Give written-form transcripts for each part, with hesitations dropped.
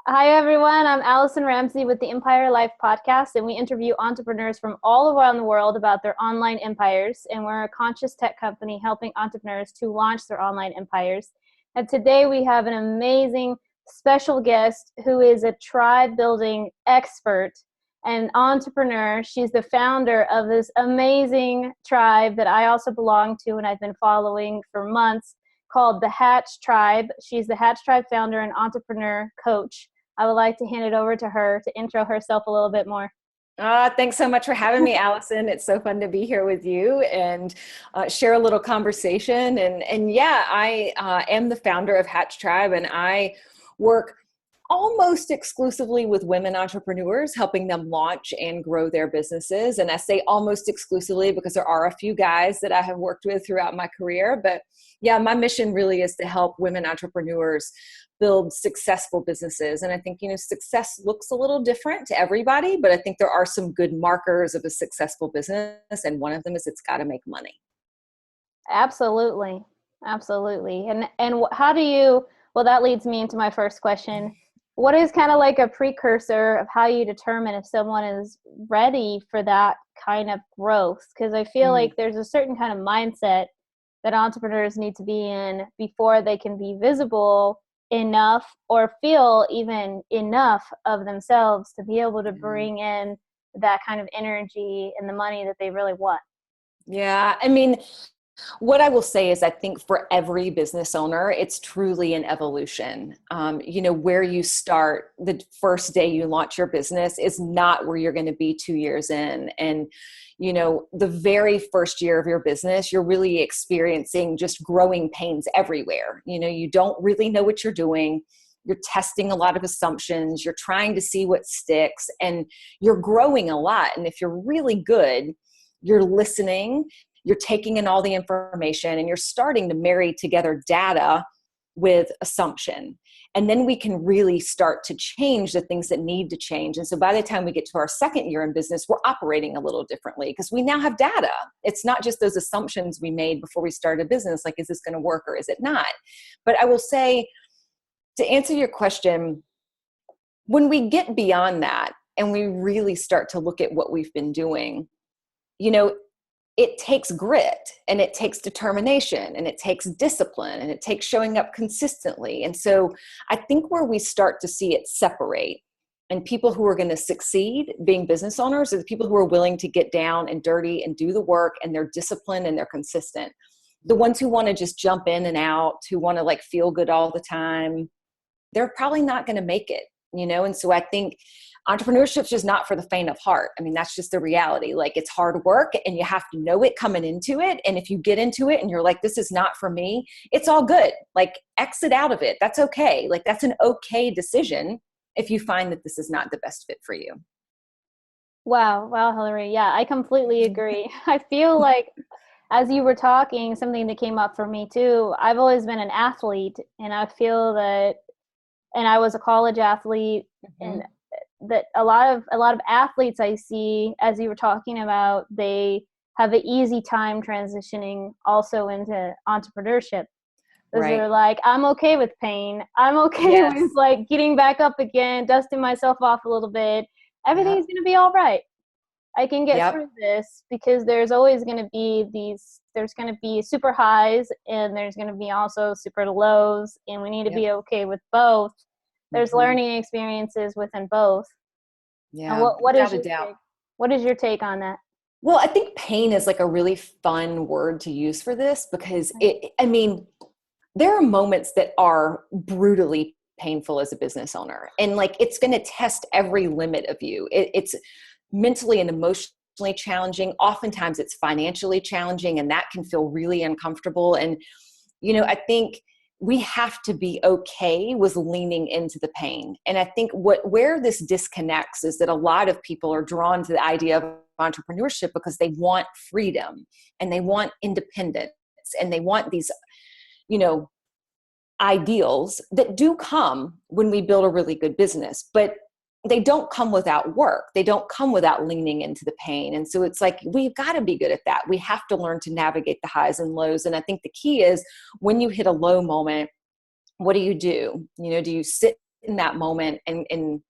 Hi, everyone. I'm Allison Ramsey with the Empire Life podcast, and we interview entrepreneurs from all around the world about their online empires. And we're a conscious tech company helping entrepreneurs to launch their online empires. And today we have an amazing special guest who is a tribe building expert and entrepreneur. She's the founder of this amazing tribe that I also belong to and I've been following for months, called the Hatch Tribe. She's the Hatch Tribe founder and entrepreneur coach. I would like to hand it over to her to intro herself a little bit more. Thanks so much for having me, Allison. It's so fun to be here with you and share a little conversation. And yeah, I am the founder of Hatch Tribe, and I work almost exclusively with women entrepreneurs, helping them launch and grow their businesses. And I say almost exclusively because there are a few guys that I have worked with throughout my career. But yeah, my mission really is to help women entrepreneurs build successful businesses. And I think, success looks a little different to everybody, but I think there are some good markers of a successful business. And one of them is it's got to make money. Absolutely. Absolutely. And how do you, well, that leads me into my first question. What is kind of like a precursor of how you determine if someone is ready for that kind of growth? Because I feel like there's a certain kind of mindset that entrepreneurs need to be in before they can be visible enough or feel even enough of themselves to be able to bring in that kind of energy and the money that they really want. Yeah. I mean, what I will say is I think for every business owner, it's truly an evolution. Where you start the first day you launch your business is not where you're going to be 2 years in. And, the very first year of your business, you're really experiencing just growing pains everywhere. You don't really know what you're doing. You're testing a lot of assumptions. You're trying to see what sticks, and you're growing a lot. And if you're really good, you're listening, you're taking in all the information, and you're starting to marry together data with assumption. And then we can really start to change the things that need to change. And so by the time we get to our second year in business, we're operating a little differently because we now have data. It's not just those assumptions we made before we started a business, like, is this going to work or is it not? But I will say, to answer your question, when we get beyond that and we really start to look at what we've been doing, it takes grit, and it takes determination, and it takes discipline, and it takes showing up consistently. And so I think where we start to see it separate, and people who are going to succeed being business owners are the people who are willing to get down and dirty and do the work, and they're disciplined and they're consistent. The ones who want to just jump in and out, who want to feel good all the time, they're probably not going to make it, And so I think entrepreneurship is just not for the faint of heart. I mean, that's just the reality. It's hard work, and you have to know it coming into it. And if you get into it and you're like, this is not for me, it's all good. Exit out of it. That's okay. That's an okay decision if you find that this is not the best fit for you. Wow, Hilary. Yeah, I completely agree. I feel like as you were talking, something that came up for me too, I've always been an athlete, and I feel that, and I was a college athlete, and that a lot of athletes I see, as you were talking about, they have an easy time transitioning also into entrepreneurship. Because they're like, I'm okay with pain. I'm okay with getting back up again, dusting myself off a little bit. Everything's going to be all right. I can get through this, because there's always going to be there's going to be super highs, and there's going to be also super lows, and we need to be okay with both. There's learning experiences within both. Yeah. What is your take on that? Well, I think pain is a really fun word to use for this, because there are moments that are brutally painful as a business owner, and it's going to test every limit of you. It's mentally and emotionally challenging. Oftentimes it's financially challenging, and that can feel really uncomfortable. And, I think we have to be okay with leaning into the pain. And I think where this disconnects is that a lot of people are drawn to the idea of entrepreneurship because they want freedom, and they want independence, and they want these, ideals that do come when we build a really good business, but they don't come without work. They don't come without leaning into the pain. And so it's we've got to be good at that. We have to learn to navigate the highs and lows. And I think the key is, when you hit a low moment, what do? Do you sit in that moment and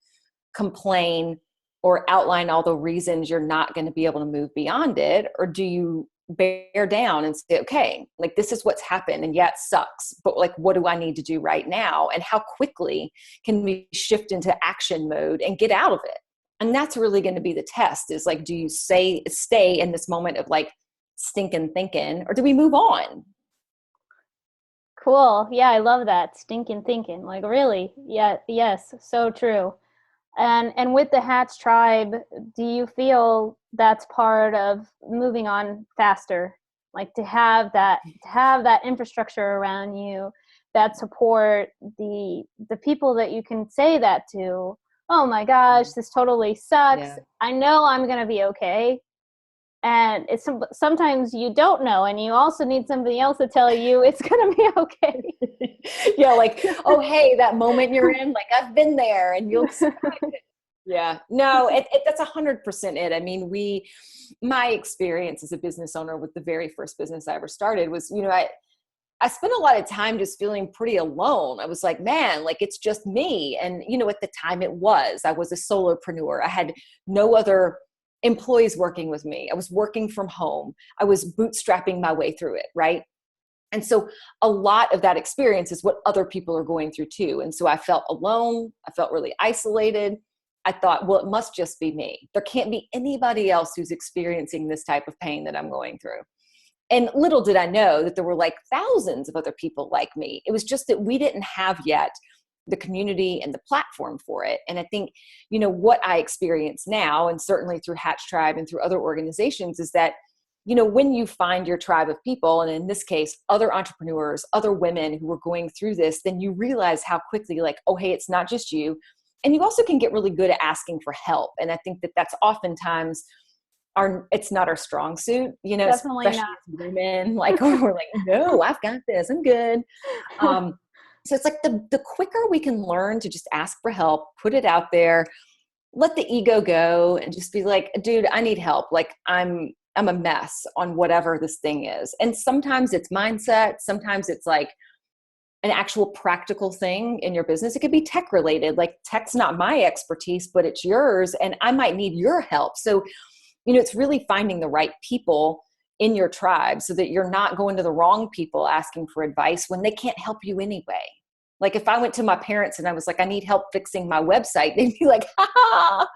complain or outline all the reasons you're not going to be able to move beyond it? Or do you bear down and say, okay, like this is what's happened and yeah, it sucks, but like, what do I need to do right now? And how quickly can we shift into action mode and get out of it? And that's really going to be the test, is like, do you stay in this moment of like stinking thinking, or do we move on? Cool. Yeah, I love that. Stinking thinking. Like really? Yeah, yes, so true. And with the Hatch tribe, do you feel that's part of moving on faster? Like to have that infrastructure around you, that support, the people that you can say that to. Oh my gosh, this totally sucks. Yeah. I know I'm going to be okay. And it's sometimes you don't know, and you also need somebody else to tell you it's going to be okay. Yeah, like, oh, hey, that moment you're in, like I've been there and you'll survive it. Yeah, no, that's 100% it. I mean, my experience as a business owner with the very first business I ever started was, I spent a lot of time just feeling pretty alone. I was like, man, like it's just me. And, at the time I was a solopreneur. I had no other employees working with me. I was working from home. I was bootstrapping my way through it. Right. And so a lot of that experience is what other people are going through too. And so I felt alone. I felt really isolated. I thought, well, it must just be me. There can't be anybody else who's experiencing this type of pain that I'm going through. And little did I know that there were like thousands of other people like me. It was just that we didn't have yet the community and the platform for it. And I think, what I experience now, and certainly through Hatch Tribe and through other organizations, is that, when you find your tribe of people, and in this case, other entrepreneurs, other women who are going through this, then you realize how quickly like, oh, hey, it's not just you. And you also can get really good at asking for help. And I think that that's oftentimes it's not our strong suit, Definitely especially not. as women, like, oh, we're like, no, I've got this, I'm good. So it's like the quicker we can learn to just ask for help, put it out there, let the ego go and just be like, dude, I need help. Like I'm a mess on whatever this thing is. And sometimes it's mindset. Sometimes it's like an actual practical thing in your business. It could be tech related. Like tech's not my expertise, but it's yours. And I might need your help. So, it's really finding the right people in your tribe so that you're not going to the wrong people asking for advice when they can't help you anyway. Like if I went to my parents and I was like, I need help fixing my website, they'd be like, ha,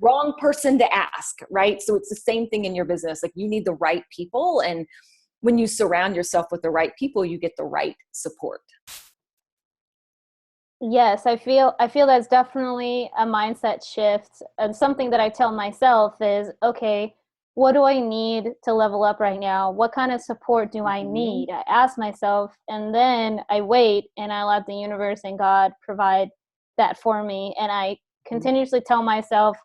wrong person to ask, right? So it's the same thing in your business. Like you need the right people. And when you surround yourself with the right people, you get the right support. Yes, I feel that's definitely a mindset shift. And something that I tell myself is, okay, what do I need to level up right now? What kind of support do I need? I ask myself, and then I wait and I let the universe and God provide that for me. And I continuously tell myself,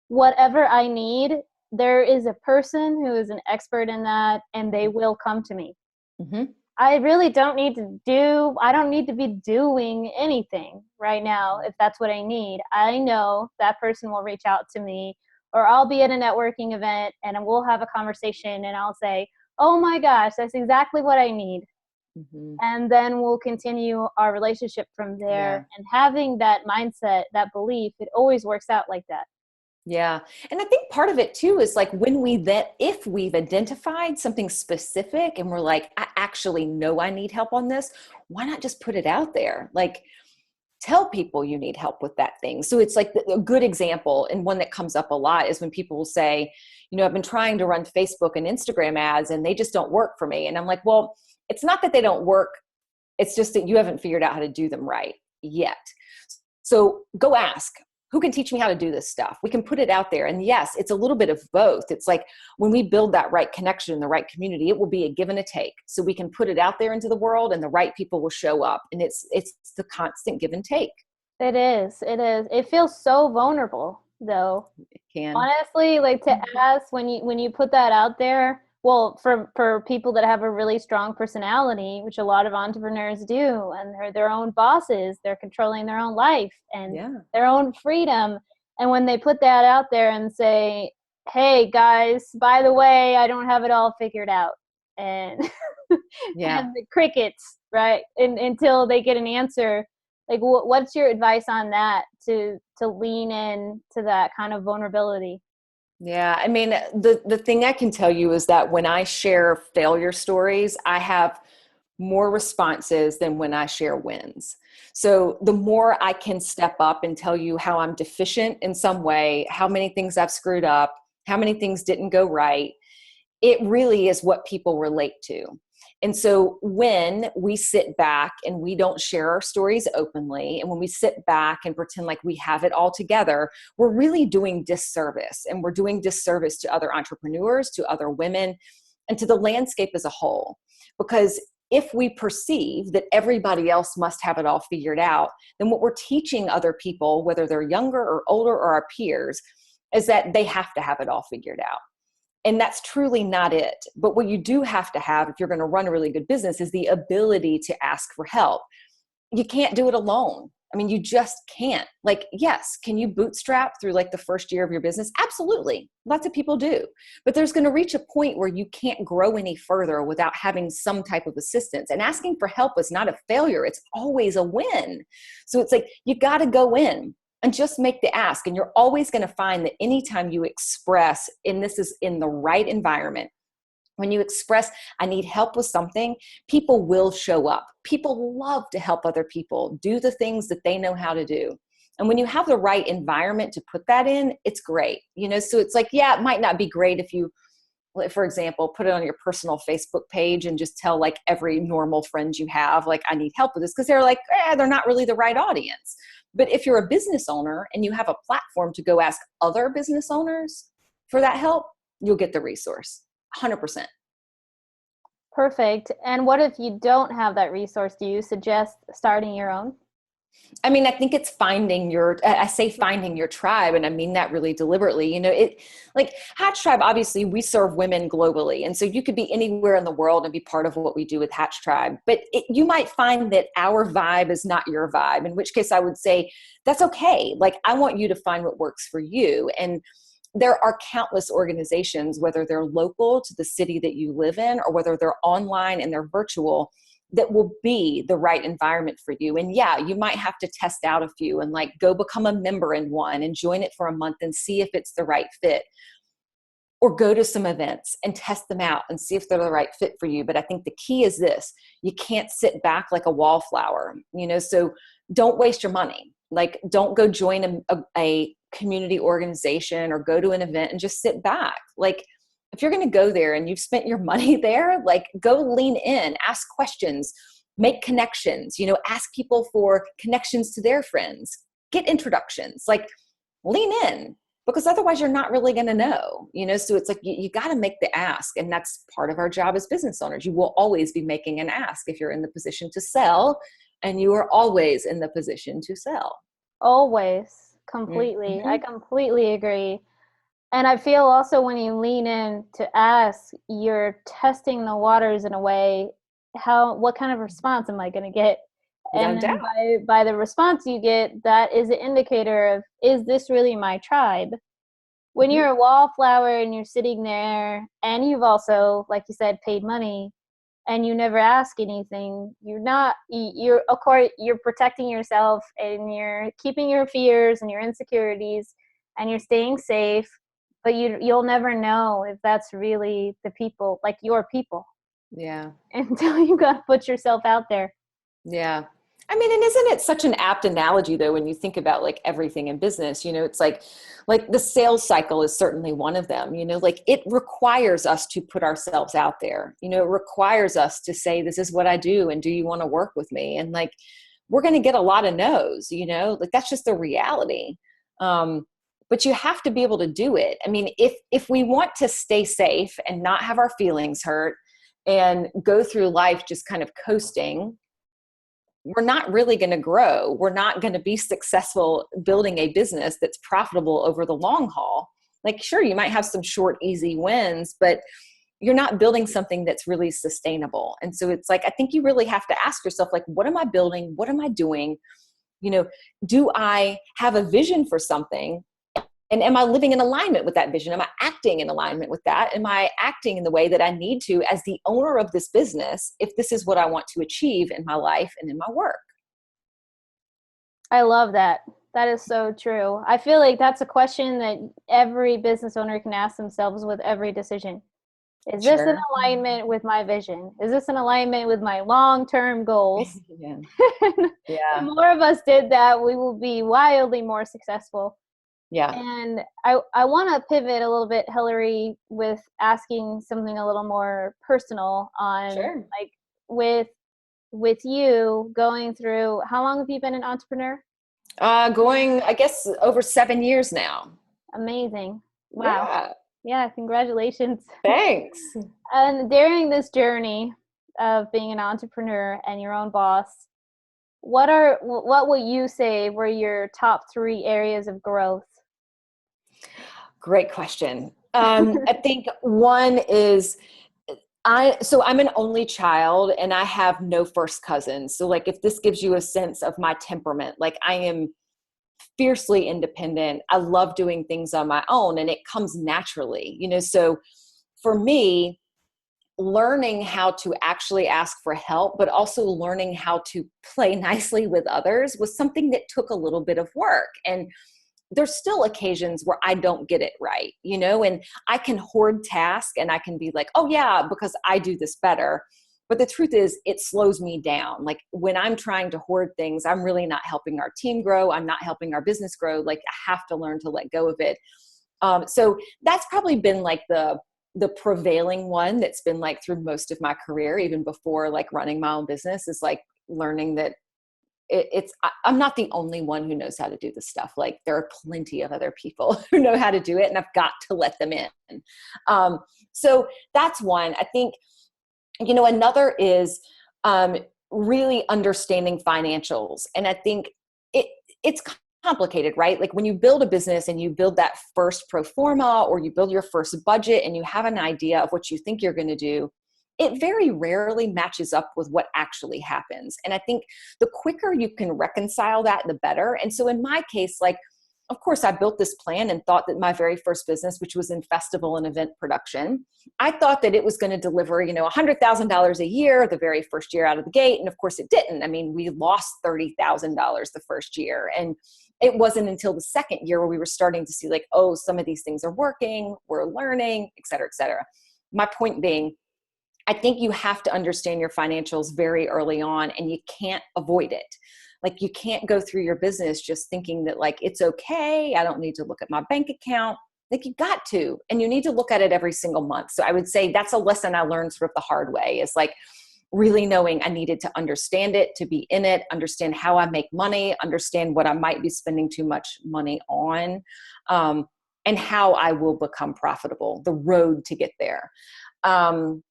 whatever I need, there is a person who is an expert in that, and they will come to me. Mm-hmm. I really I don't need to be doing anything right now if that's what I need. I know that person will reach out to me, or I'll be at a networking event and we'll have a conversation and I'll say, oh my gosh, that's exactly what I need. Mm-hmm. And then we'll continue our relationship from there. Yeah. And having that mindset, that belief, it always works out like that. Yeah. And I think part of it too is like if we've identified something specific and we're like, I actually know I need help on this, why not just put it out there? Like tell people you need help with that thing. So it's like a good example, and one that comes up a lot, is when people will say, I've been trying to run Facebook and Instagram ads and they just don't work for me. And I'm like, well, it's not that they don't work. It's just that you haven't figured out how to do them right yet. So go ask. Who can teach me how to do this stuff? We can put it out there. And yes, it's a little bit of both. It's like when we build that right connection in the right community, it will be a give and a take. So we can put it out there into the world and the right people will show up. And it's the constant give and take. It is. It is. It feels so vulnerable though. It can. Honestly, like to ask when you put that out there, well, for people that have a really strong personality, which a lot of entrepreneurs do, and they're their own bosses, they're controlling their own life and their own freedom. And when they put that out there and say, hey guys, by the way, I don't have it all figured out. And, and the crickets, right? Until they get an answer, Like, what's your advice on that to lean in to that kind of vulnerability? Yeah, I mean, the thing I can tell you is that when I share failure stories, I have more responses than when I share wins. So the more I can step up and tell you how I'm deficient in some way, how many things I've screwed up, how many things didn't go right, it really is what people relate to. And so when we sit back and we don't share our stories openly, and when we sit back and pretend like we have it all together, we're really doing disservice. And we're doing disservice to other entrepreneurs, to other women, and to the landscape as a whole. Because if we perceive that everybody else must have it all figured out, then what we're teaching other people, whether they're younger or older or our peers, is that they have to have it all figured out. And that's truly not it. But what you do have to have if you're going to run a really good business is the ability to ask for help. You can't do it alone. I mean, you just can't. Like, yes, can you bootstrap through like the first year of your business? Absolutely. Lots of people do. But there's going to reach a point where you can't grow any further without having some type of assistance. And asking for help is not a failure. It's always a win. So it's like, you got to go in and just make the ask. And you're always going to find that anytime you express, and this is in the right environment, when you express, I need help with something, people will show up. People love to help other people do the things that they know how to do. And when you have the right environment to put that in, it's great. So it's like, yeah, it might not be great if you, for example, put it on your personal Facebook page and just tell like every normal friend you have, like, I need help with this, because they're like, they're not really the right audience. But if you're a business owner and you have a platform to go ask other business owners for that help, you'll get the resource. 100%. Perfect. And what if you don't have that resource? Do you suggest starting your own? I mean, I think it's finding your tribe, and I mean that really deliberately. Like Hatch Tribe, obviously we serve women globally. And so you could be anywhere in the world and be part of what we do with Hatch Tribe. But you might find that our vibe is not your vibe, in which case I would say that's okay. Like, I want you to find what works for you. And there are countless organizations, whether they're local to the city that you live in or whether they're online and they're virtual, that will be the right environment for you. And yeah, you might have to test out a few and like go become a member in one and join it for a month and see if it's the right fit. Or go to some events and test them out and see if they're the right fit for you. But I think the key is this: you can't sit back like a wallflower, so don't waste your money. Like, don't go join a community organization or go to an event and just sit back. Like, if you're going to go there and you've spent your money there, like, go lean in, ask questions, make connections, ask people for connections to their friends, get introductions, like, lean in, because otherwise you're not really going to know, so it's like, you got to make the ask. And that's part of our job as business owners. You will always be making an ask if you're in the position to sell, and you are always in the position to sell. Always. Completely. Mm-hmm. I completely agree. And I feel also when you lean in to ask, you're testing the waters in a way. What kind of response am I going to get? No And then doubt. by the response you get, that is an indicator of, is this really my tribe? When Mm-hmm. you're a wallflower and you're sitting there and you've also, like you said, paid money and you never ask anything, you're of course you're protecting yourself and you're keeping your fears and your insecurities and you're staying safe, but you'll never know if that's really the people, like your people, Yeah. until you got to put yourself out there. Yeah. I mean, and isn't it such an apt analogy though, when you think about like everything in business, it's like the sales cycle is certainly one of them, like it requires us to put ourselves out there, it requires us to say, this is what I do. And do you want to work with me? And like, we're going to get a lot of no's, like that's just the reality. But you have to be able to do it. I mean, if we want to stay safe and not have our feelings hurt and go through life just kind of coasting, we're not really going to grow. We're not going to be successful building a business that's profitable over the long haul. Like, sure, you might have some short, easy wins, but you're not building something that's really sustainable. And so it's like, I think you really have to ask yourself, like, what am I building? What am I doing? Do I have a vision for something? And am I living in alignment with that vision? Am I acting in alignment with that? Am I acting in the way that I need to as the owner of this business, if this is what I want to achieve in my life and in my work? I love that. That is so true. I feel like that's a question that every business owner can ask themselves with every decision. Is this in Sure. alignment with my vision? Is this in alignment with my long-term goals? Yeah. The Yeah. more of us did that, we will be wildly more successful. Yeah. And I want to pivot a little bit, Hilary, with asking something a little more personal on Sure. like with you going through, how long have you been an entrepreneur? Going, I guess, over 7 years now. Amazing. Wow. Yeah. Yeah, congratulations. Thanks. And during this journey of being an entrepreneur and your own boss, what would you say were your top 3 areas of growth? Great question. I think one is I'm an only child and I have no first cousins. So like if this gives you a sense of my temperament, like I am fiercely independent. I love doing things on my own and it comes naturally, so for me, learning how to actually ask for help, but also learning how to play nicely with others was something that took a little bit of work. And there's still occasions where I don't get it right, and I can hoard tasks and I can be like, oh yeah, because I do this better. But the truth is it slows me down. Like when I'm trying to hoard things, I'm really not helping our team grow. I'm not helping our business grow. Like I have to learn to let go of it. So that's probably been like the prevailing one that's been like through most of my career, even before like running my own business, is like learning that I'm not the only one who knows how to do this stuff. Like there are plenty of other people who know how to do it and I've got to let them in. So that's one. I think, another is really understanding financials. And I think it's complicated, right? Like when you build a business and you build that first pro forma or you build your first budget and you have an idea of what you think you're going to do, it very rarely matches up with what actually happens. And I think the quicker you can reconcile that, the better. And so in my case, like, of course, I built this plan and thought that my very first business, which was in festival and event production, I thought that it was going to deliver, $100,000 a year the very first year out of the gate. And of course it didn't. I mean, we lost $30,000 the first year. And it wasn't until the second year where we were starting to see like, oh, some of these things are working, we're learning, et cetera, et cetera. My point being, I think you have to understand your financials very early on and you can't avoid it. Like you can't go through your business just thinking that like, it's okay, I don't need to look at my bank account. Like you got to, and you need to look at it every single month. So I would say that's a lesson I learned sort of the hard way, is like really knowing I needed to understand it, to be in it, understand how I make money, understand what I might be spending too much money on, and how I will become profitable, the road to get there. And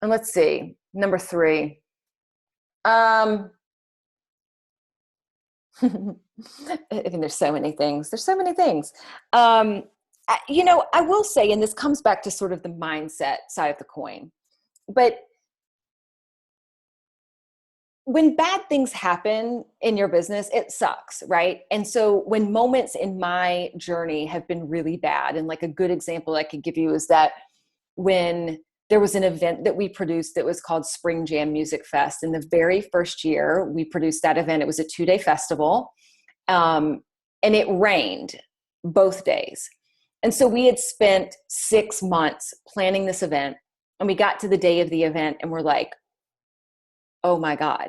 let's see, number 3. I mean, there's so many things. There's so many things. I will say, and this comes back to sort of the mindset side of the coin, but when bad things happen in your business, it sucks, right? And so when moments in my journey have been really bad, and like a good example I could give you is that when there was an event that we produced that was called Spring Jam Music Fest. In the very first year we produced that event, it was a 2-day festival. And it rained both days. And so we had spent 6 months planning this event, and we got to the day of the event and we're like, oh my God,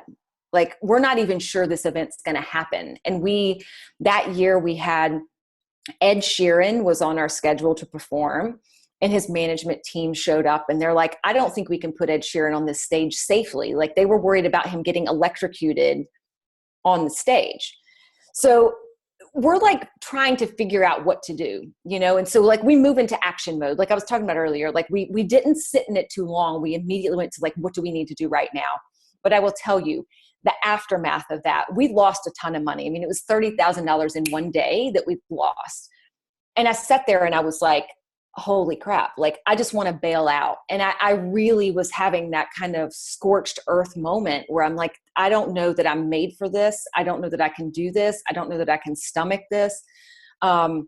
like we're not even sure this event's going to happen. And that year we had Ed Sheeran was on our schedule to perform, and his management team showed up and they're like, I don't think we can put Ed Sheeran on this stage safely. Like they were worried about him getting electrocuted on the stage. So we're like trying to figure out what to do, And so like we move into action mode. Like I was talking about earlier, like we didn't sit in it too long. We immediately went to like, what do we need to do right now? But I will tell you, the aftermath of that, we lost a ton of money. I mean, it was $30,000 in one day that we lost. And I sat there and I was like, holy crap, like I just want to bail out. And I really was having that kind of scorched earth moment where I'm like, I don't know that I'm made for this. I don't know that I can do this. I don't know that I can stomach this. And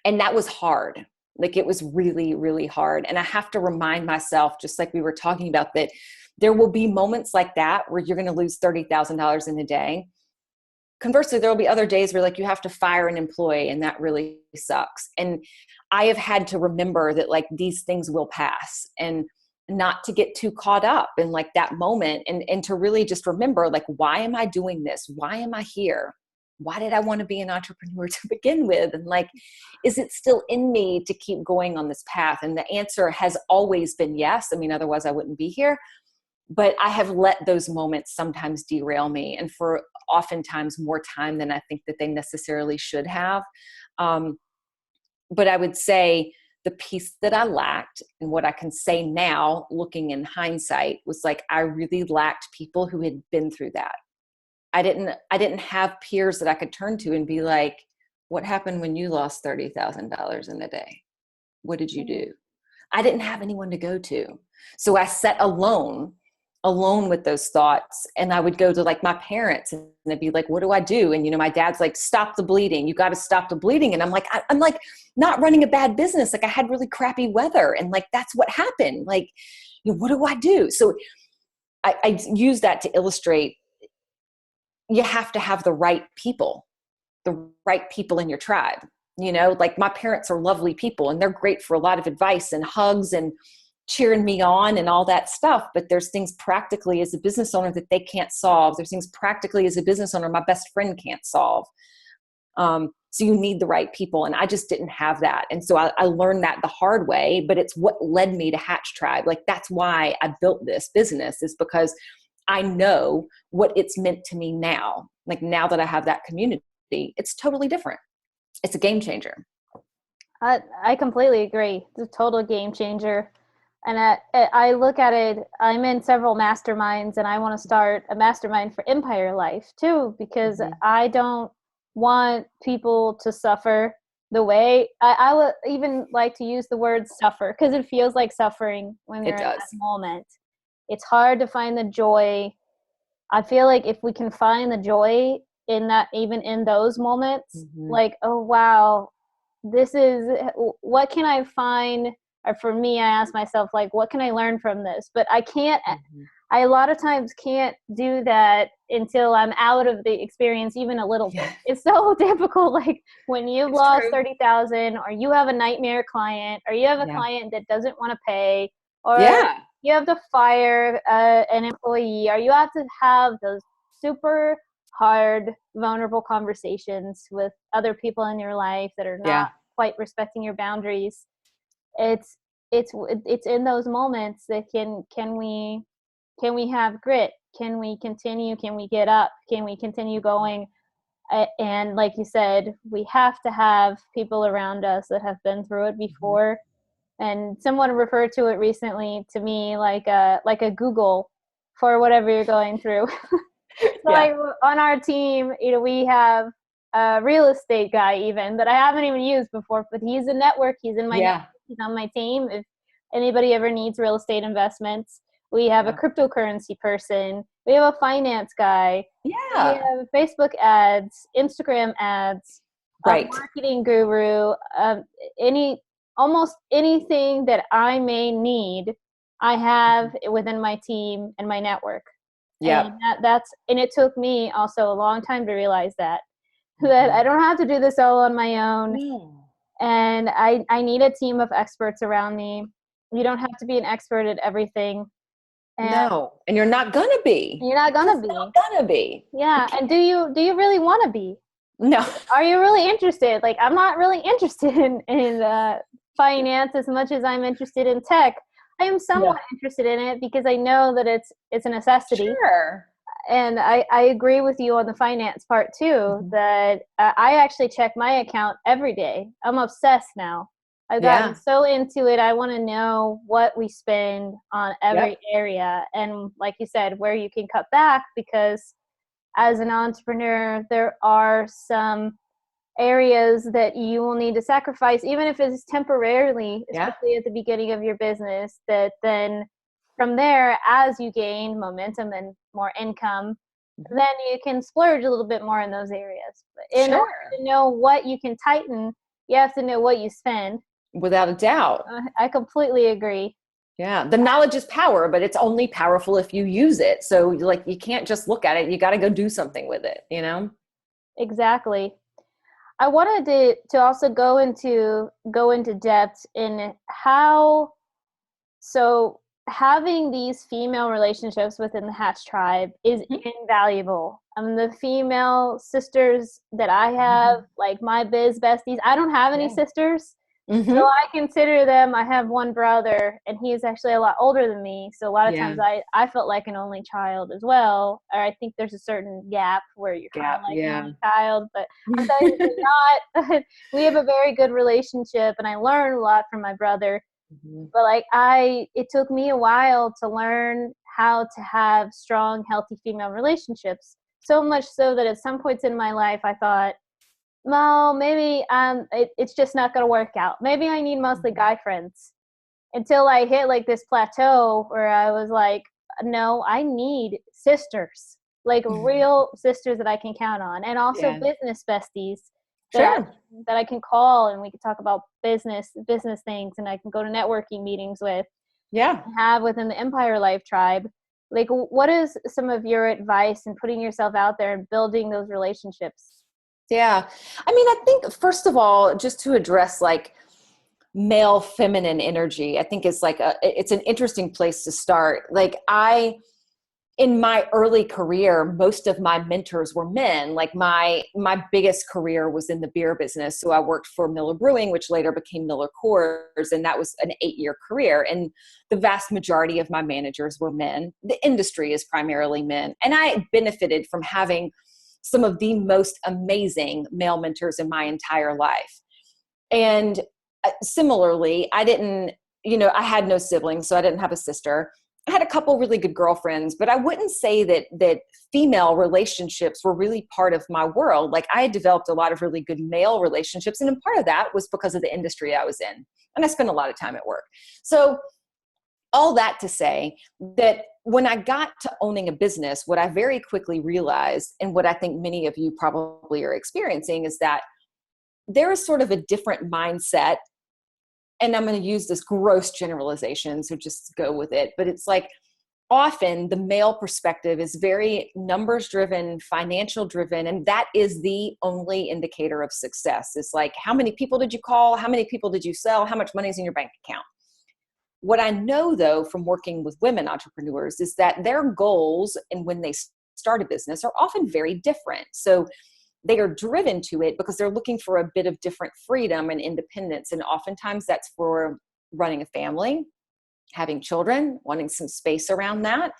that was hard. Like it was really, really hard. And I have to remind myself, just like we were talking about, that there will be moments like that where you're going to lose $30,000 in a day. conversely, there will be other days where like you have to fire an employee and that really sucks. And I have had to remember that like these things will pass, and not to get too caught up in like that moment, and to really just remember, like, why am I doing this? Why am I here? Why did I want to be an entrepreneur to begin with? And like, is it still in me to keep going on this path? And the answer has always been yes. I mean, otherwise I wouldn't be here. But I have let those moments sometimes derail me, and for oftentimes more time than I think that they necessarily should have. But I would say the piece that I lacked, and what I can say now, looking in hindsight, was like, I really lacked people who had been through that. I didn't have peers that I could turn to and be like, what happened when you lost $30,000 in a day? What did you do? I didn't have anyone to go to. So I sat alone with those thoughts. And I would go to like my parents and they'd be like, what do I do? And, my dad's like, stop the bleeding. You got to stop the bleeding. And I'm like, I'm like not running a bad business. Like I had really crappy weather. And like, that's what happened. Like, what do I do? So I use that to illustrate, you have to have the right people in your tribe. Like my parents are lovely people and they're great for a lot of advice and hugs and cheering me on and all that stuff. But there's things practically as a business owner that they can't solve. There's things practically as a business owner my best friend can't solve. So you need the right people. And I just didn't have that. And so I learned that the hard way, but it's what led me to Hatch Tribe. Like that's why I built this business, is because I know what it's meant to me now. Like now that I have that community, it's totally different. It's a game changer. I completely agree. It's a total game changer. And I look at it, I'm in several masterminds, and I want to start a mastermind for Empire Life too, because I don't want people to suffer the way I would even like to use the word suffer, because it feels like suffering when you're in that moment. It's hard to find the joy. I feel like if we can find the joy in that, even in those moments, like, oh, wow, this is, what can I find? Or for me, I ask myself, like, what can I learn from this? But I can't, I a lot of times can't do that until I'm out of the experience even a little bit. It's so difficult. Like when you've lost 30,000, or you have a nightmare client, or you have a client that doesn't want to pay, or you have to fire an employee, or you have to have those super hard, vulnerable conversations with other people in your life that are not quite respecting your boundaries. It's in those moments that can we have grit? Can we continue? Can we get up? Can we continue going? And like you said, we have to have people around us that have been through it before. And someone referred to it recently to me like a Google for whatever you're going through. Like on our team, we have a real estate guy even that I haven't even used before, but he's a network. He's in my network. He's on my team. If anybody ever needs real estate investments, we have a cryptocurrency person. We have a finance guy. We have Facebook ads, Instagram ads, a marketing guru, almost anything that I may need, I have within my team and my network. And and it took me also a long time to realize that I don't have to do this all on my own. And I need a team of experts around me. You don't have to be an expert at everything. And you're not gonna be. You're not gonna be. Not gonna be. Yeah. And do you really want to be? No. Are you really interested? Like, I'm not really interested in finance as much as I'm interested in tech. I am somewhat interested in it because I know that it's a necessity. Sure. And I agree with you on the finance part too, that I actually check my account every day. I'm obsessed now. I've gotten so into it. I want to know what we spend on every area. And like you said, where you can cut back, because as an entrepreneur, there are some areas that you will need to sacrifice, even if it's temporarily, especially at the beginning of your business, that then from there, as you gain momentum and more income, then you can splurge a little bit more in those areas. But in order to know what you can tighten, you have to know what you spend. Without a doubt. I completely agree. Yeah. The knowledge is power, but it's only powerful if you use it. So like, you can't just look at it. You got to go do something with it, Exactly. I wanted to also go into depth in how, so having these female relationships within the Hatch tribe is invaluable. The female sisters that I have, Mhm. like my biz besties, I don't have any Yeah. sisters. So Hmm. I consider them, I have one brother, and he's actually a lot older than me. So a lot of Yeah. times I felt like an only child as well. Or I think there's a certain gap where you're kind of Gap. like an Yeah. only child, but I'm technically not. We have a very good relationship, and I learn a lot from my brother. Mhm. But like it took me a while to learn how to have strong, healthy female relationships. So much so that at some points in my life, I thought, well, maybe it's just not going to work out. Maybe I need mostly Mhm. guy friends, until I hit like this plateau where I was like, no, I need sisters, like real sisters that I can count on, and also Yeah. business besties that I Sure. that I can call and we can talk about business things, and I can go to networking meetings with Yeah. and have within the Empire Life tribe. Like, what is some of your advice in putting yourself out there and building those relationships? Yeah. I mean, I think first of all, just to address like male feminine energy, I think is like it's an interesting place to start. Like in my early career, most of my mentors were men. Like my biggest career was in the beer business. So I worked for Miller Brewing, which later became Miller Coors, and that was an 8-year career. And the vast majority of my managers were men. The industry is primarily men. And I benefited from having some of the most amazing male mentors in my entire life. And similarly, I didn't, I had no siblings, so I didn't have a sister. I had a couple really good girlfriends, but I wouldn't say that female relationships were really part of my world. Like I had developed a lot of really good male relationships, and part of that was because of the industry I was in, and I spent a lot of time at work. So all that to say that when I got to owning a business, what I very quickly realized, and what I think many of you probably are experiencing, is that there is sort of a different mindset. And I'm going to use this gross generalization, so just go with it. But it's like often the male perspective is very numbers driven, financial driven, and that is the only indicator of success. It's like, how many people did you call? How many people did you sell? How much money is in your bank account? What I know though from working with women entrepreneurs is that their goals and when they start a business are often very different. So they are driven to it because they're looking for a bit of different freedom and independence. And oftentimes that's for running a family, having children, wanting some space around that.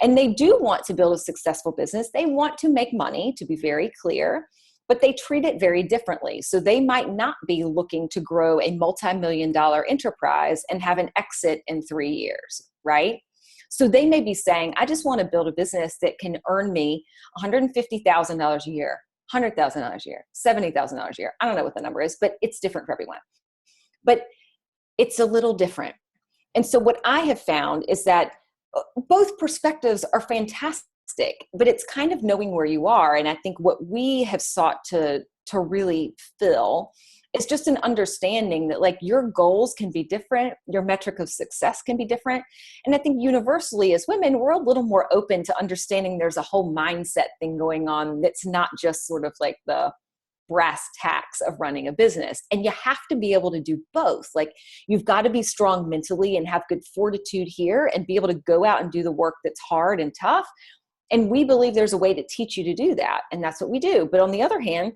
And they do want to build a successful business. They want to make money, to be very clear, but they treat it very differently. So they might not be looking to grow a multi-million dollar enterprise and have an exit in 3 years, right? So they may be saying, I just want to build a business that can earn me $150,000 a year, $100,000 a year, $70,000 a year. I don't know what the number is, but it's different for everyone. But it's a little different. And so what I have found is that both perspectives are fantastic, but it's kind of knowing where you are. And I think what we have sought to really fill is just an understanding that like your goals can be different, your metric of success can be different. And I think universally as women, we're a little more open to understanding there's a whole mindset thing going on that's not just sort of like the brass tacks of running a business. And you have to be able to do both. Like you've got to be strong mentally and have good fortitude here and be able to go out and do the work that's hard and tough. And we believe there's a way to teach you to do that. And that's what we do. But on the other hand,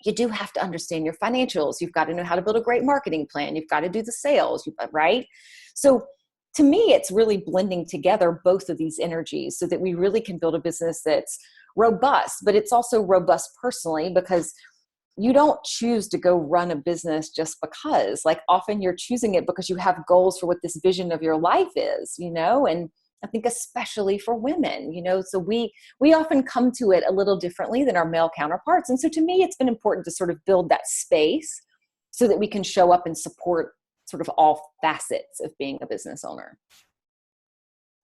you do have to understand your financials. You've got to know how to build a great marketing plan. You've got to do the sales, right? So to me, it's really blending together both of these energies so that we really can build a business that's robust, but it's also robust personally because you don't choose to go run a business just because. Like often you're choosing it because you have goals for what this vision of your life is, and I think especially for women, so we often come to it a little differently than our male counterparts. And so to me, it's been important to sort of build that space so that we can show up and support sort of all facets of being a business owner.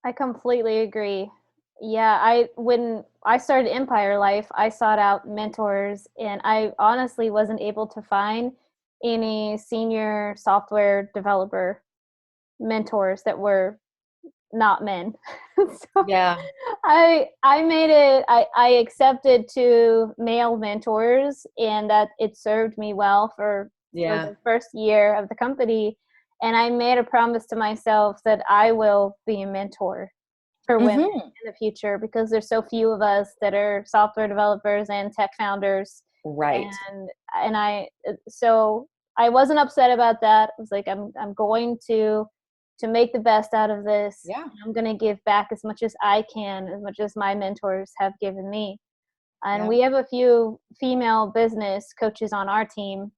I completely agree. Yeah, when I started Empire Life, I sought out mentors, and I honestly wasn't able to find any senior software developer mentors that were not men. So Yeah. I made it, I accepted two male mentors, and that it served me well for Yeah. the first year of the company. And I made a promise to myself that I will be a mentor for women Hmm. in the future, because there's so few of us that are software developers and tech founders. Right. And so I wasn't upset about that. I was like, I'm going to make the best out of this. Yeah. I'm going to give back as much as I can, as much as my mentors have given me. And Yeah. we have a few female business coaches on our team,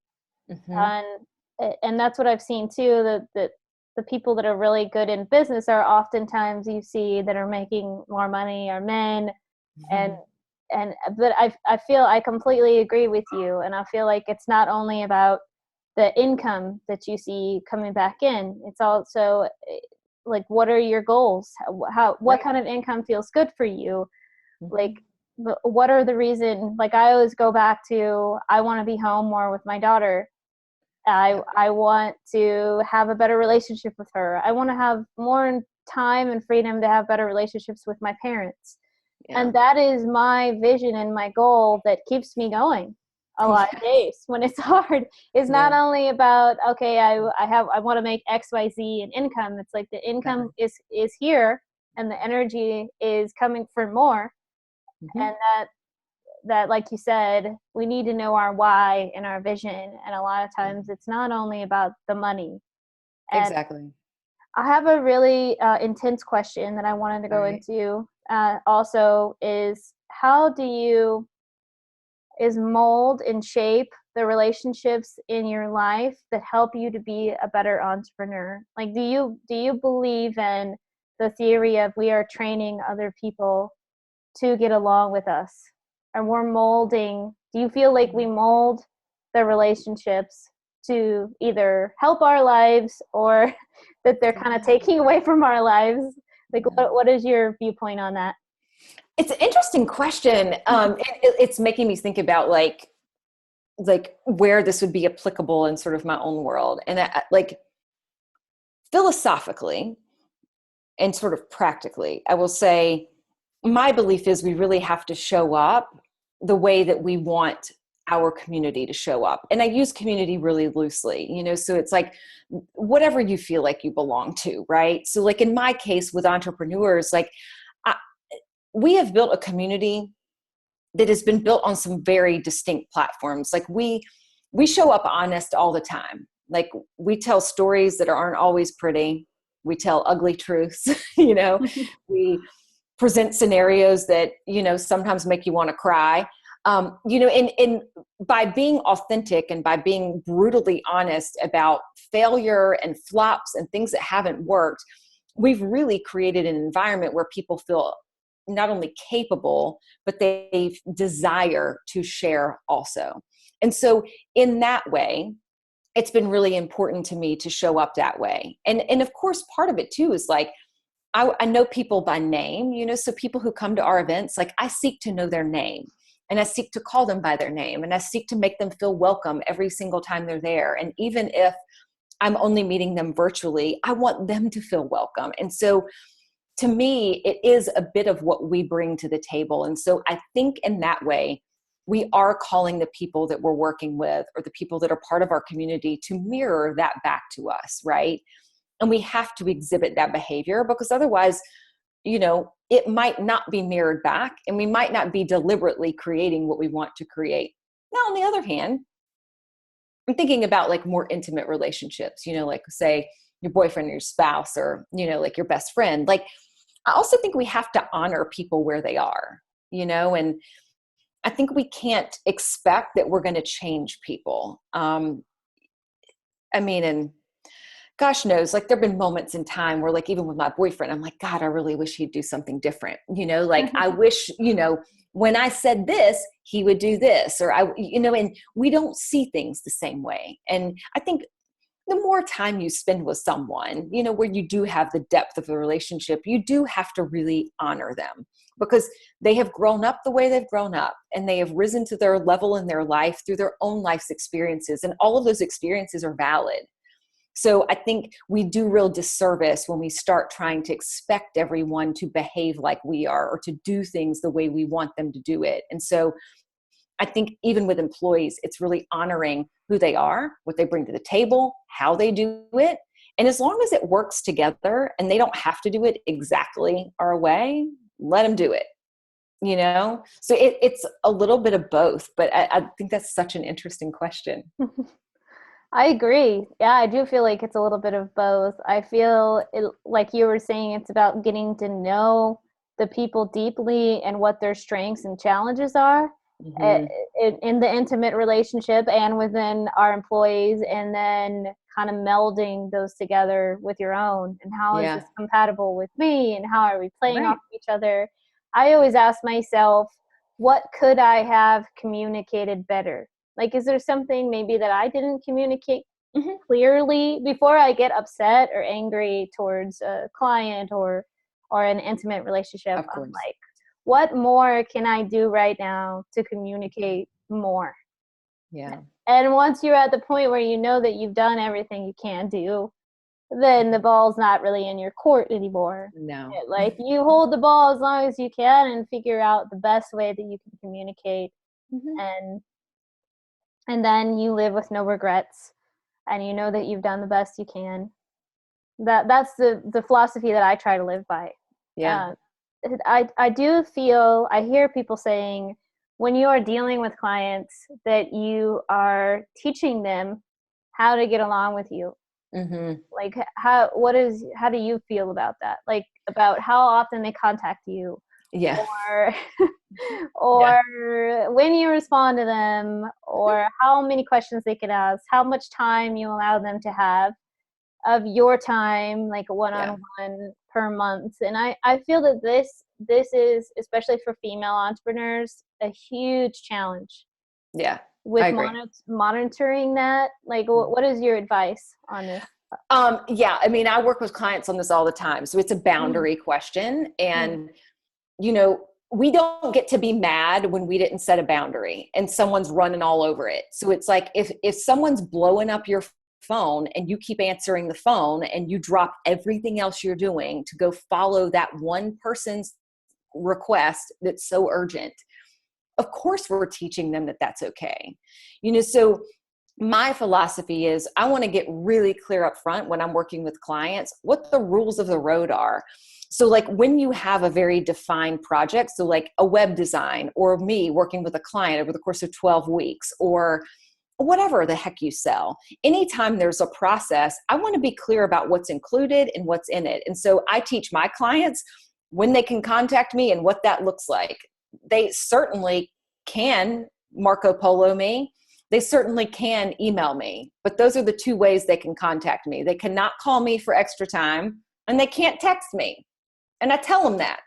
Hmm. and that's what I've seen too. That the people that are really good in business are oftentimes, you see, that are making more money are men. and Hmm. but I feel I completely agree with you, and I feel like it's not only about the income that you see coming back in. It's also like, what are your goals? What Right. kind of income feels good for you? Like, Hmm. what are the reason? Like, I always go back to, I want to be home more with my daughter. Yep. I want to have a better relationship with her. I want to have more time and freedom to have better relationships with my parents. Yeah. And that is my vision and my goal that keeps me going a lot of Yes. days when it's hard. It's not Yeah. only about, okay, I want to make XYZ in income. It's like the income Exactly. is here, and the energy is coming for more. Hmm. And that, like you said, we need to know our why and our vision. And a lot of Yeah. times it's not only about the money. And Exactly. I have a really intense question that I wanted to All go right. into, also, is how do you is mold and shape the relationships in your life that help you to be a better entrepreneur? Like, do you believe in the theory of we are training other people to get along with us, and we're molding? Do you feel like we mold the relationships to either help our lives, or that they're kind of Yeah. taking away from our lives? Like, Yeah. what is your viewpoint on that? It's an interesting question. It's making me think about like where this would be applicable in sort of my own world, and like philosophically and sort of practically, I will say my belief is we really have to show up the way that we want our community to show up. And I use community really loosely, so it's like whatever you feel like you belong to, right? So like in my case with entrepreneurs, like I, we have built a community that has been built on some very distinct platforms. Like we show up honest all the time. Like we tell stories that aren't always pretty. We tell ugly truths, we present scenarios that, sometimes make you want to cry. And by being authentic and by being brutally honest about failure and flops and things that haven't worked, we've really created an environment where people feel not only capable, but they desire to share also. And so in that way, it's been really important to me to show up that way. And of course, part of it too is like, I know people by name, so people who come to our events, like I seek to know their name, and I seek to call them by their name, and I seek to make them feel welcome every single time they're there. And even if I'm only meeting them virtually, I want them to feel welcome. And so to me, it is a bit of what we bring to the table. And so I think in that way, we are calling the people that we're working with or the people that are part of our community to mirror that back to us, right? And we have to exhibit that behavior, because otherwise, it might not be mirrored back, and we might not be deliberately creating what we want to create. Now, on the other hand, I'm thinking about like more intimate relationships, like say your boyfriend or your spouse, or, like your best friend. Like, I also think we have to honor people where they are, and I think we can't expect that we're going to change people. And gosh knows, like there've been moments in time where like, even with my boyfriend, I'm like, God, I really wish he'd do something different. Like I wish, when I said this, he would do this, or and we don't see things the same way. And I think the more time you spend with someone, where you do have the depth of the relationship, you do have to really honor them, because they have grown up the way they've grown up, and they have risen to their level in their life through their own life's experiences. And all of those experiences are valid. So I think we do real disservice when we start trying to expect everyone to behave like we are or to do things the way we want them to do it. And so I think even with employees, it's really honoring who they are, what they bring to the table, how they do it. And as long as it works together and they don't have to do it exactly our way, let them do it. So it's a little bit of both, but I think that's such an interesting question. I agree. Yeah, I do feel like it's a little bit of both. I feel like you were saying, it's about getting to know the people deeply and what their strengths and challenges are Mm-hmm. in the intimate relationship and within our employees, and then kind of melding those together with your own. And how is this Yeah. compatible with me? And how are we playing off Right. of each other? I always ask myself, what could I have communicated better? Like, is there something maybe that I didn't communicate Mm-hmm. clearly before I get upset or angry towards a client or an intimate relationship? Of I'm course. like, what more can I do right now to communicate more? Yeah. And once you're at the point where you know that you've done everything you can do, then the ball's not really in your court anymore. No. Like, you hold the ball as long as you can and figure out the best way that you can communicate, Mm-hmm. and then you live with no regrets, and you know that you've done the best you can. That's the philosophy that I try to live by. Yeah. uh, I do feel, I hear people saying, when you are dealing with clients, that you are teaching them how to get along with you. Mm-hmm. Like, how do you feel about that? Like, about how often they contact you, Yeah. or Yeah. or when you respond to them, or how many questions they can ask, how much time you allow them to have of your time, like Yeah. one-on-one per month. And I feel that this is, especially for female entrepreneurs, a huge challenge Yeah. I with agree. monitoring that. Like, what is your advice on this? Yeah. I mean, I work with clients on this all the time. So it's a Mm, boundary question. mm, And, we don't get to be mad when we didn't set a boundary and someone's running all over it. So it's like, if someone's blowing up your phone and you keep answering the phone and you drop everything else you're doing to go follow that one person's request that's so urgent, of course we're teaching them that that's okay. So my philosophy is I want to get really clear up front when I'm working with clients what the rules of the road are. So like when you have a very defined project, so like a web design, or me working with a client over the course of 12 weeks, or whatever the heck you sell, anytime there's a process, I want to be clear about what's included and what's in it. And so I teach my clients when they can contact me and what that looks like. They certainly can Marco Polo me. They certainly can email me, but those are the two ways they can contact me. They cannot call me for extra time, and they can't text me. And I tell them that,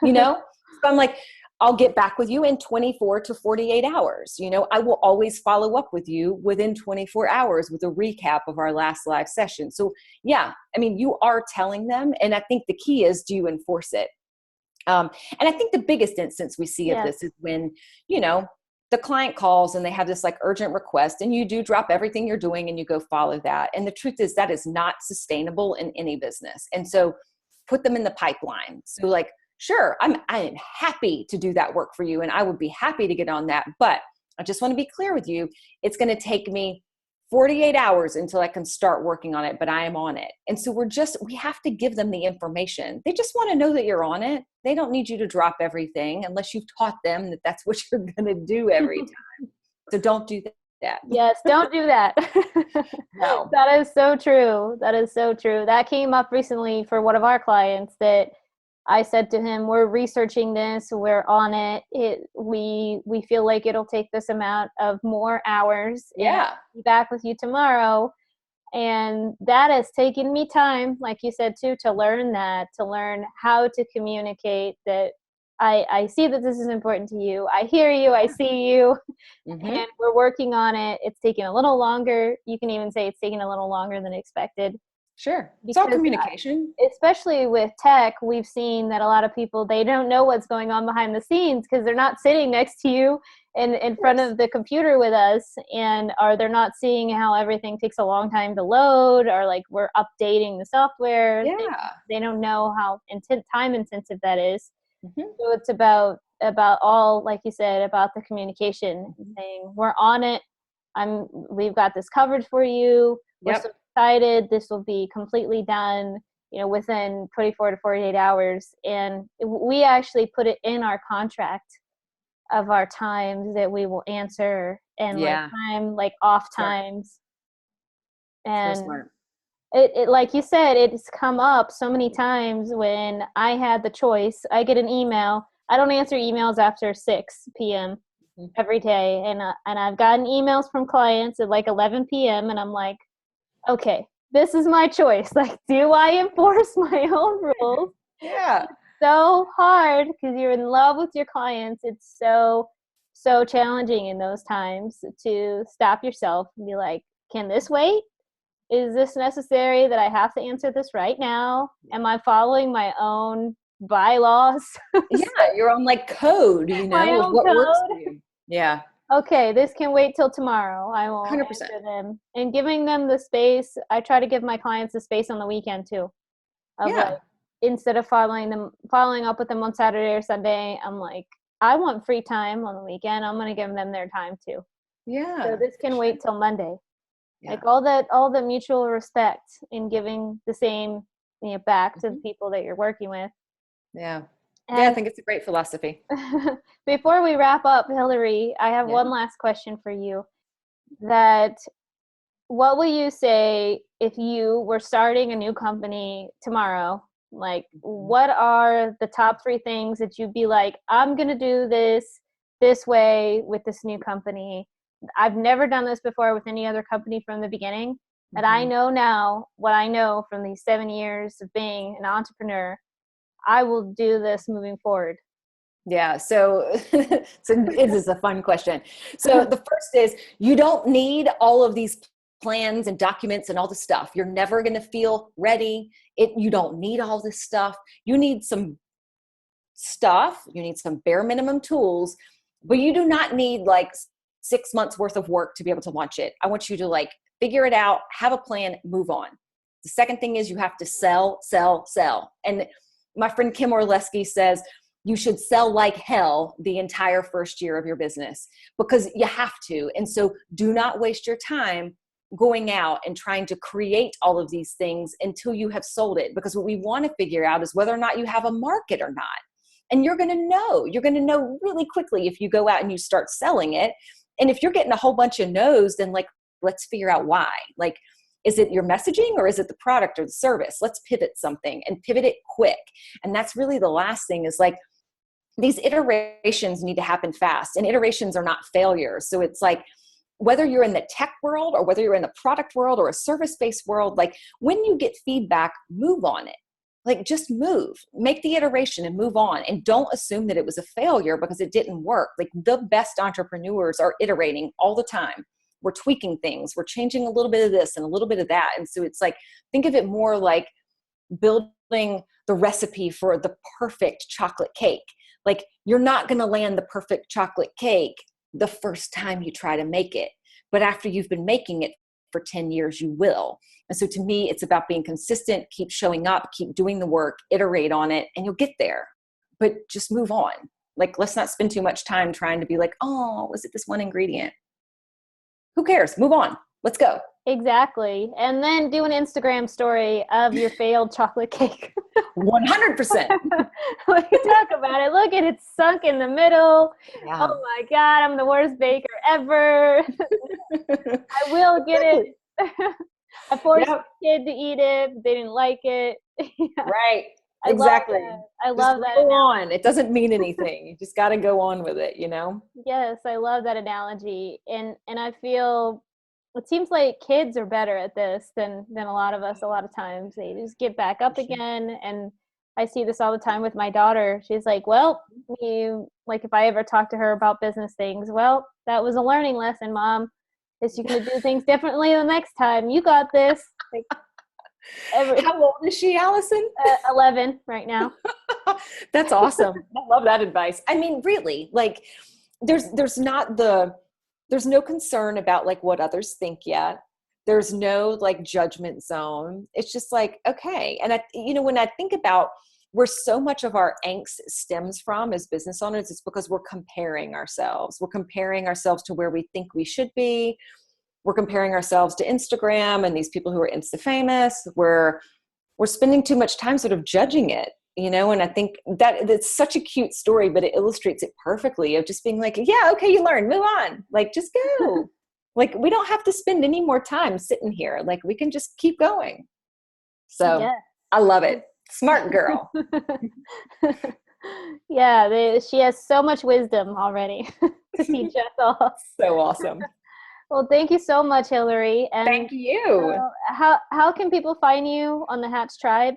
So I'm like, I'll get back with you in 24 to 48 hours. I will always follow up with you within 24 hours with a recap of our last live session. So yeah, I mean, you are telling them. And I think the key is, do you enforce it? And I think the biggest instance we see of yes. this is when, the client calls and they have this like urgent request, and you do drop everything you're doing and you go follow that. And the truth is that is not sustainable in any business. And so put them in the pipeline. So like, sure, I am happy to do that work for you, and I would be happy to get on that. But I just want to be clear with you. It's going to take me 48 hours until I can start working on it, but I am on it. And so we have to give them the information. They just want to know that you're on it. They don't need you to drop everything unless you've taught them that that's what you're going to do every time. So don't do that. Yes, don't do that. No. That is so true. That is so true. That came up recently for one of our clients, that I said to him, we're researching this, we're on it. We feel like it'll take this amount of more hours, and Yeah. I'll be back with you tomorrow. And that has taken me time, like you said too, to learn how to communicate that I see that this is important to you. I hear you, I see you, Mm-hmm. and we're working on it. It's taking a little longer. You can even say it's taking a little longer than expected, Sure. It's all because communication. especially with tech, we've seen that a lot of people, they don't know what's going on behind the scenes because they're not sitting next to you in front of the computer with us, and they're not seeing how everything takes a long time to load, or like we're updating the software. Yeah. They don't know how time intensive that is. Mm-hmm. So it's about all, like you said, about the communication, saying we're on it. We've got this covered for you. We're so excited. This will be completely done, within 24 to 48 hours. And we actually put it in our contract of our times that we will answer, and like off times. And so smart. it like you said, it's come up so many times when I had the choice. I get an email. I don't answer emails after 6 p.m. every day, and I've gotten emails from clients at like 11 p.m. and I'm like, okay, this is my choice. Like, do I enforce my own rules? Yeah. So hard because you're in love with your clients. It's so challenging in those times to stop yourself and be like, can this wait? Is this necessary that I have to answer this right now? Am I following my own bylaws? Yeah, your own like code, My of own what works code. for you. Yeah. Okay, this can wait till tomorrow. I will 100%. answer them. And giving them the space, I try to give my clients the space on the weekend too. Of like, instead of following up with them on Saturday or Sunday, I'm like, I want free time on the weekend. I'm going to give them their time too. Yeah. So this can wait till Monday. Yeah. Like all the mutual respect in giving the same, back to the people that you're working with. Yeah. And I think it's a great philosophy. Before we wrap up, Hilary, I have one last question for you. That what will you say if you were starting a new company tomorrow? Like, what are the top 3 things that you'd be like, I'm going to do this way with this new company. I've never done this before with any other company from the beginning. And I know now what I know from these 7 years of being an entrepreneur. I will do this moving forward. Yeah. So it is a fun question. So the first is, you don't need all of these plans and documents and all this stuff. You're never going to feel ready. You don't need all this stuff. You need some stuff. You need some bare minimum tools, but you do not need like 6 months worth of work to be able to launch it. I want you to like figure it out, have a plan, move on. The second thing is you have to sell. And my friend Kim Orlesky says, you should sell like hell the entire first year of your business, because you have to. And so do not waste your time going out and trying to create all of these things until you have sold it. Because what we want to figure out is whether or not you have a market or not. And you're going to know really quickly if you go out and you start selling it. And if you're getting a whole bunch of no's, then like, let's figure out why. Like, is it your messaging or is it the product or the service? Let's pivot something and pivot it quick. And that's really the last thing, is like, these iterations need to happen fast, and iterations are not failures. So it's like, whether you're in the tech world or whether you're in the product world or a service-based world, like when you get feedback, move on it. Like, just move, make the iteration and move on. And don't assume that it was a failure because it didn't work. Like, the best entrepreneurs are iterating all the time. We're tweaking things. We're changing a little bit of this and a little bit of that. And so it's like, think of it more like building the recipe for the perfect chocolate cake. Like, you're not going to land the perfect chocolate cake the first time you try to make it, but after you've been making it for 10 years, you will. And so to me, it's about being consistent, keep showing up, keep doing the work, iterate on it, and you'll get there. But just move on. Like, let's not spend too much time trying to be like, oh, was it this one ingredient? Who cares? Move on. Let's go. Exactly. And then do an Instagram story of your failed chocolate cake. 100%. Like, talk about it. Look at it, sunk in the middle. Yeah. Oh my God, I'm the worst baker ever. I will get it. I forced the kid to eat it, but they didn't like it. Right. Exactly. I love that. Go on. It doesn't mean anything. You just got to go on with it, Yes, I love that analogy. And I feel it seems like kids are better at this than a lot of us. A lot of times they just get back up again. And I see this all the time with my daughter. She's like, well, if I ever talk to her about business things, well, that was a learning lesson, Mom. Is you're going to do things differently the next time. You got this. Like, how old is she, Allison? 11 right now. That's awesome. I love that advice. I mean, really, like, there's not the, there's no concern about like what others think yet. There's no like judgment zone. It's just like, okay. And when I think about where so much of our angst stems from as business owners, it's because we're comparing ourselves. We're comparing ourselves to where we think we should be. We're comparing ourselves to Instagram and these people who are Insta famous. We're spending too much time sort of judging it, and I think that it's such a cute story, but it illustrates it perfectly of just being like, yeah, okay, you learned, move on. Like, just go. Like, we don't have to spend any more time sitting here. Like, we can just keep going. So yeah. I love it. Smart girl. Yeah, she has so much wisdom already to teach us all. So awesome. Well, thank you so much, Hilary. And thank you. How can people find you on the Hatch Tribe?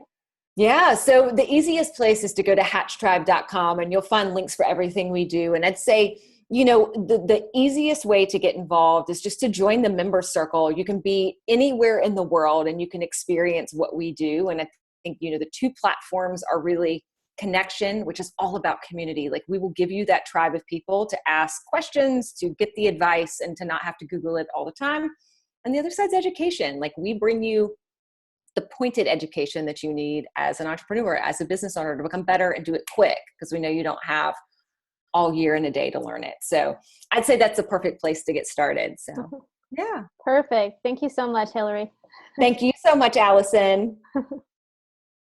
Yeah, so the easiest place is to go to hatchtribe.com, and you'll find links for everything we do. And I'd say, the easiest way to get involved is just to join the member circle. You can be anywhere in the world and you can experience what we do. And I think, the two platforms are really connection, which is all about community. Like, we will give you that tribe of people to ask questions, to get the advice, and to not have to Google it all the time. And the other side's education. Like, we bring you the pointed education that you need as an entrepreneur, as a business owner, to become better and do it quick, because we know you don't have all year and a day to learn it. So I'd say that's a perfect place to get started. So yeah. Perfect. Thank you so much, Hilary. Thank you so much, Allison.